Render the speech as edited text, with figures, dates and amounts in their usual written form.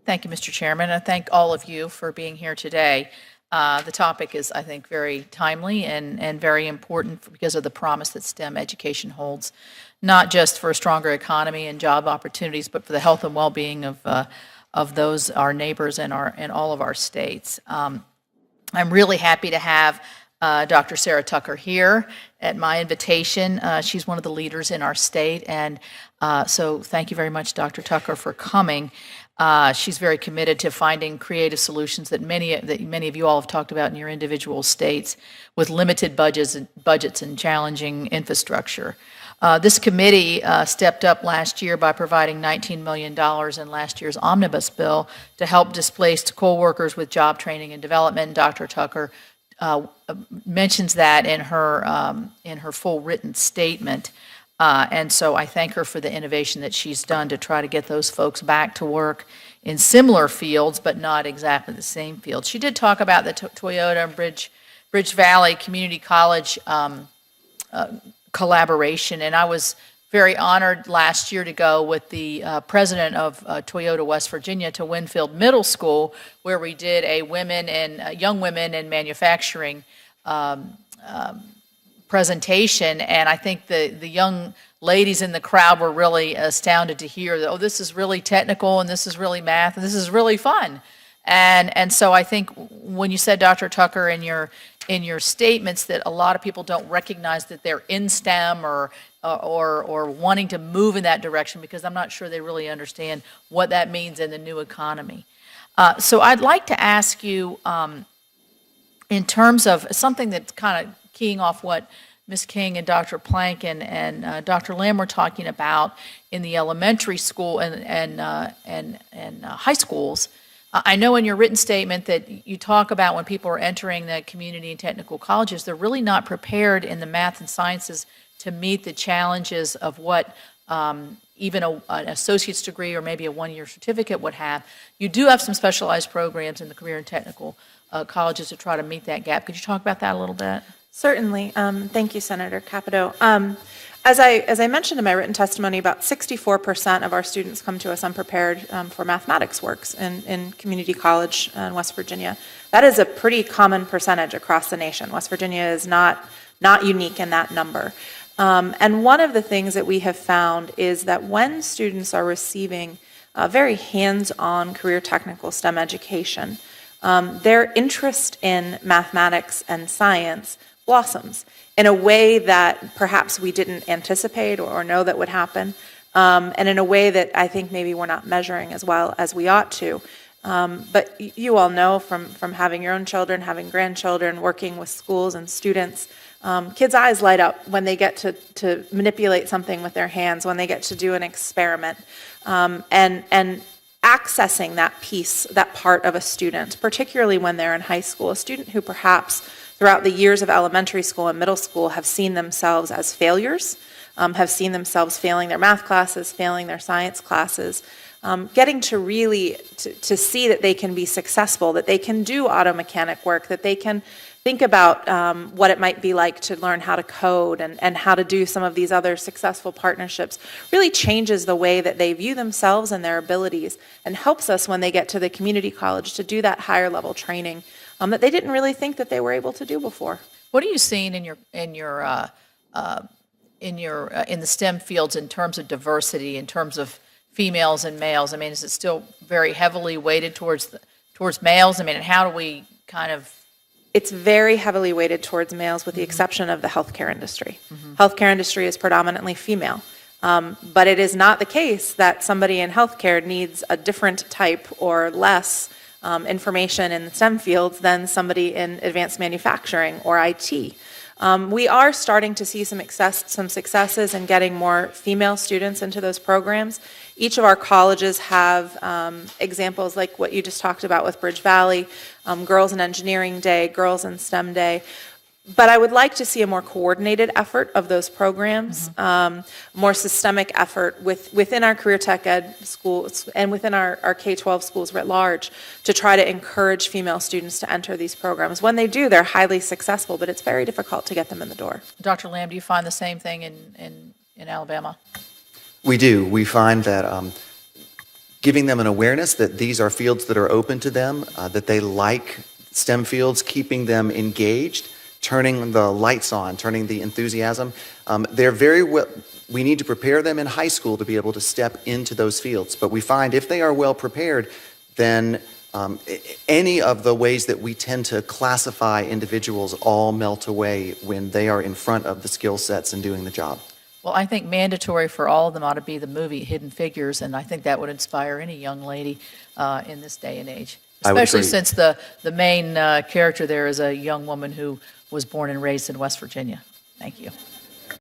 Thank you, Mr. Chairman. I thank all of you for being here today. The topic is, I think, very timely and very important because of the promise that STEM education holds, not just for a stronger economy and job opportunities, but for the health and well-being of those, our neighbors and all of our states. I'm really happy to have Dr. Sarah Tucker here at my invitation. She's one of the leaders in our state, and so thank you very much, Dr. Tucker, for coming. She's very committed to finding creative solutions that many of you all have talked about in your individual states with limited budgets and challenging infrastructure. This committee stepped up last year by providing $19 million in last year's omnibus bill to help displaced coal workers with job training and development. Dr. Tucker mentions that in her full written statement. And so I thank her for the innovation that she's done to try to get those folks back to work in similar fields, but not exactly the same fields. She did talk about the Toyota and Bridge Valley Community College collaboration, and I was very honored last year to go with the president of Toyota West Virginia to Winfield Middle School, where we did a young women in manufacturing presentation, and I think the young ladies in the crowd were really astounded to hear that, oh, this is really technical, and this is really math, and this is really fun. And so I think when you said, Dr. Tucker, in your statements that a lot of people don't recognize that they're in STEM or wanting to move in that direction, because I'm not sure they really understand what that means in the new economy. So I'd like to ask you, in terms of something that's kind of keying off what Ms. King and Dr. Plank and Dr. Lamb were talking about in the elementary school and high schools. I know in your written statement that you talk about when people are entering the community and technical colleges, they're really not prepared in the math and sciences to meet the challenges of what even an associate's degree or maybe a one-year certificate would have. You do have some specialized programs in the career and technical colleges to try to meet that gap. Could you talk about that a little bit? Certainly. Thank you, Senator Capito. As I mentioned in my written testimony, about 64% of our students come to us unprepared for mathematics works in community college in West Virginia. That is a pretty common percentage across the nation. West Virginia is not unique in that number. And one of the things that we have found is that when students are receiving very hands-on career technical STEM education, their interest in mathematics and science blossoms in a way that perhaps we didn't anticipate or know that would happen, and in a way that I think maybe we're not measuring as well as we ought to. But you all know from having your own children, having grandchildren, working with schools and students, kids' eyes light up when they get to manipulate something with their hands, when they get to do an experiment, and accessing that piece, that part of a student, particularly when they're in high school, a student who perhaps throughout the years of elementary school and middle school have seen themselves as failures, have seen themselves failing their math classes, failing their science classes, getting to really to see that they can be successful, that they can do auto mechanic work, that they can think about what it might be like to learn how to code and how to do some of these other successful partnerships, really changes the way that they view themselves and their abilities, and helps us when they get to the community college to do that higher level training that they didn't really think that they were able to do before. What are you seeing in the STEM fields in terms of diversity, in terms of females and males? I mean, is it still very heavily weighted towards males? I mean, and how do we kind of? It's very heavily weighted towards males, with the exception of the healthcare industry. Healthcare industry is predominantly female. But it is not the case that somebody in healthcare needs a different type or less information in the STEM fields than somebody in advanced manufacturing or IT. We are starting to see some successes in getting more female students into those programs. Each of our colleges have examples like what you just talked about with Bridge Valley, Girls in Engineering Day, Girls in STEM Day. But I would like to see a more coordinated effort of those programs, more systemic effort within our career tech ed schools and within our K-12 schools writ large to try to encourage female students to enter these programs. When they do, they're highly successful, but it's very difficult to get them in the door. Dr. Lamb, do you find the same thing in Alabama? We do. We find that giving them an awareness that these are fields that are open to them, that they like STEM fields, keeping them engaged, turning the lights on, turning the enthusiasm. They're very well, we need to prepare them in high school to be able to step into those fields. But we find if they are well prepared, then any of the ways that we tend to classify individuals all melt away when they are in front of the skill sets and doing the job. Well, I think mandatory for all of them ought to be the movie Hidden Figures, and I think that would inspire any young lady in this day and age. I would Especially agree. since the main character there is a young woman who was born and raised in West Virginia. Thank you.